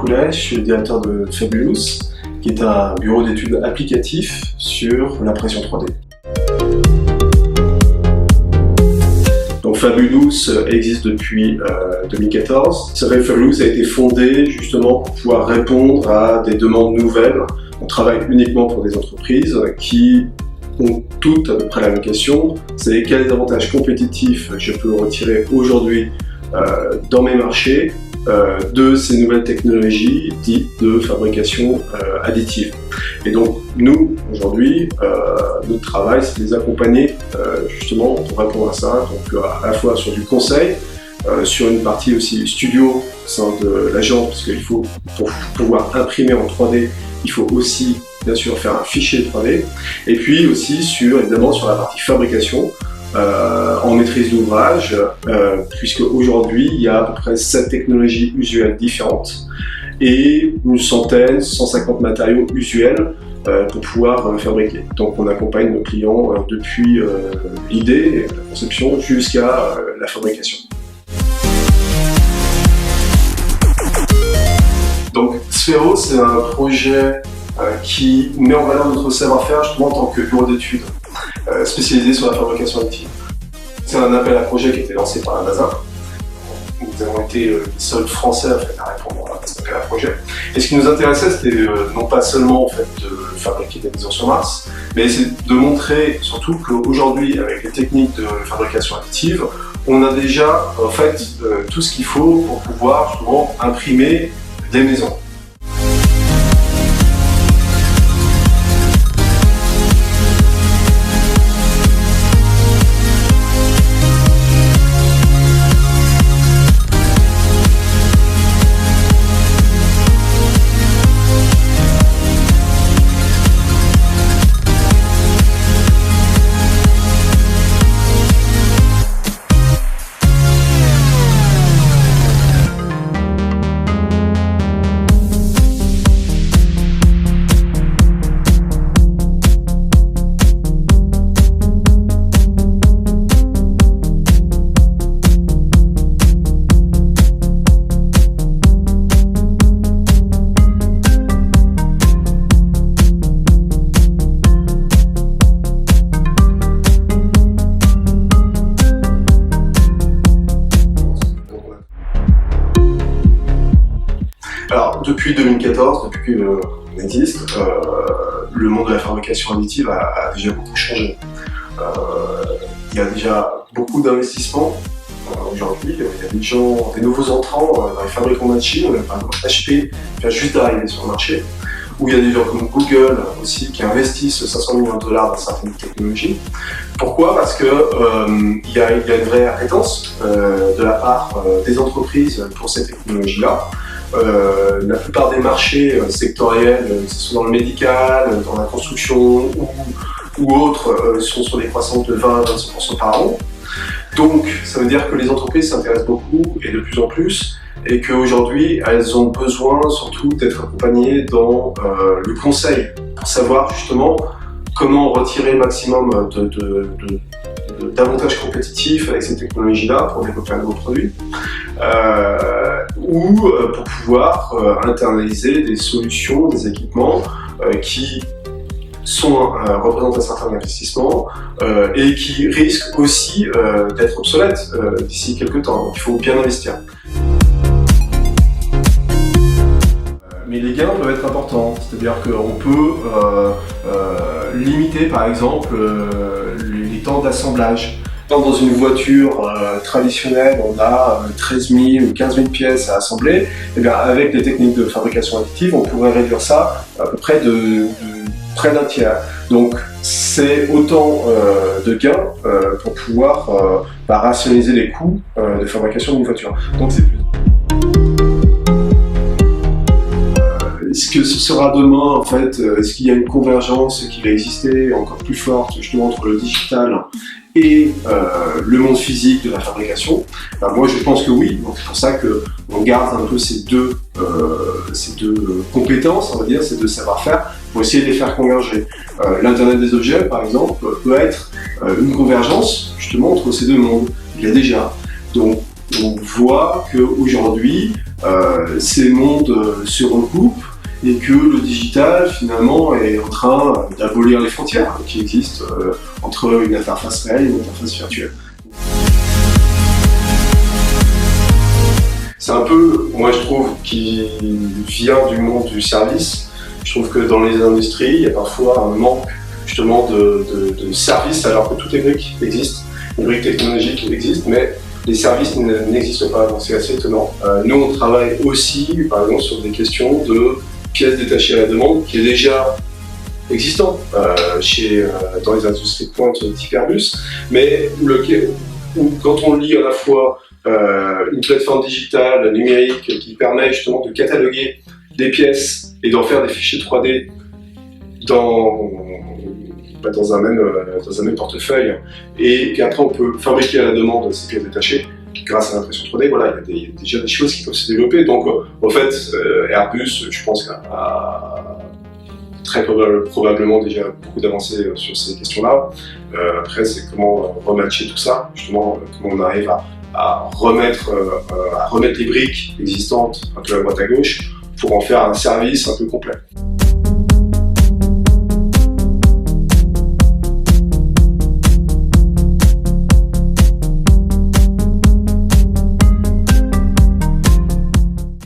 Poulet, je suis le directeur de Fabulous, qui est un bureau d'études applicatif sur l'impression 3D. Donc Fabulous existe depuis 2014. C'est vrai que Fabulous a été fondé justement pour pouvoir répondre à des demandes nouvelles. On travaille uniquement pour des entreprises qui ont toutes à peu près la même question. C'est quels avantages compétitifs je peux retirer aujourd'hui dans mes marchés de ces nouvelles technologies dites de fabrication additive. Et donc nous, aujourd'hui, notre travail, c'est de les accompagner justement pour répondre à ça, donc à la fois sur du conseil, sur une partie aussi studio au sein de l'agence, parce qu'il faut, pour pouvoir imprimer en 3D, il faut aussi bien sûr faire un fichier 3D, et puis aussi évidemment sur la partie fabrication, en maîtrise d'ouvrage, puisque aujourd'hui il y a à peu près 7 technologies usuelles différentes et une centaine, 150 matériaux usuels pour pouvoir fabriquer. Donc on accompagne nos clients depuis l'idée, la conception, jusqu'à la fabrication. Donc Sphero, c'est un projet qui met en valeur notre savoir-faire justement en tant que bureau d'études spécialisé sur la fabrication additive. C'est un appel à projet qui a été lancé par la NASA. Nous avons été les seuls Français en fait, à répondre à cet appel à projet. Et ce qui nous intéressait, c'était non pas seulement en fait, de fabriquer des maisons sur Mars, mais c'est de montrer surtout qu'aujourd'hui, avec les techniques de fabrication additive, on a déjà en fait, tout ce qu'il faut pour pouvoir justement imprimer des maisons. Alors, depuis 2014, depuis qu'on existe, le monde de la fabrication additive a déjà beaucoup changé. Il y a déjà beaucoup d'investissements aujourd'hui. Il y a des nouveaux entrants dans les fabricants de machines, par exemple HP vient juste d'arriver sur le marché, où il y a des gens comme Google aussi qui investissent 500 millions de dollars dans certaines technologies. Pourquoi ? Parce que il y a une vraie appétence de la part des entreprises pour ces technologies-là. La plupart des marchés sectoriels, que ce soit dans le médical, dans la construction ou autres, sont sur des croissances de 20-25% par an. Donc, ça veut dire que les entreprises s'intéressent beaucoup et de plus en plus, et qu'aujourd'hui, elles ont besoin surtout d'être accompagnées dans le conseil, pour savoir justement comment retirer le maximum d'avantages compétitifs avec ces technologies-là pour développer un nouveau produit, ou pour pouvoir internaliser des solutions, des équipements qui représentent un certain investissement et qui risquent aussi d'être obsolètes d'ici quelques temps. Donc il faut bien investir. Mais les gains peuvent être importants, c'est-à-dire qu'on peut limiter par exemple les temps d'assemblage. Dans une voiture traditionnelle, on a 13 000 ou 15 000 pièces à assembler. Et bien, avec les techniques de fabrication additive, on pourrait réduire ça à peu près de près d'un tiers. Donc, c'est autant de gains pour pouvoir rationaliser les coûts de fabrication d'une voiture. Donc, c'est plus. Est-ce que ce sera demain, en fait, est-ce qu'il y a une convergence qui va exister encore plus forte justement entre le digital et le monde physique de la fabrication? Moi je pense que oui, donc c'est pour ça qu'on garde un peu ces deux compétences, on va dire, ces deux savoir-faire, pour essayer de les faire converger. L'Internet des objets, par exemple, peut être une convergence justement entre ces deux mondes. Il y a déjà. Donc voit qu'aujourd'hui, ces mondes se recoupent et que le digital, finalement, est en train d'abolir les frontières qui existent entre une interface réelle et une interface virtuelle. C'est un peu, moi je trouve, qui vient du monde du service. Je trouve que dans les industries, il y a parfois un manque justement de services, alors que toutes les briques existent. Les briques technologiques existent, mais les services n'existent pas, donc c'est assez étonnant. Nous, on travaille aussi, par exemple, sur des questions de pièces détachées à la demande, qui est déjà existant dans les industries de pointe type Airbus, mais où quand on lit à la fois une plateforme digitale, numérique, qui permet justement de cataloguer des pièces et d'en faire des fichiers 3D dans un même portefeuille, et qu'après on peut fabriquer à la demande ces pièces détachées grâce à l'impression 3D, voilà, il y a déjà des choses qui peuvent se développer. Donc en fait, Airbus, je pense, a très probablement déjà beaucoup d'avancées sur ces questions-là. Après, c'est comment rematcher tout ça, justement, comment on arrive à remettre les briques existantes un peu à droite à gauche pour en faire un service un peu complet.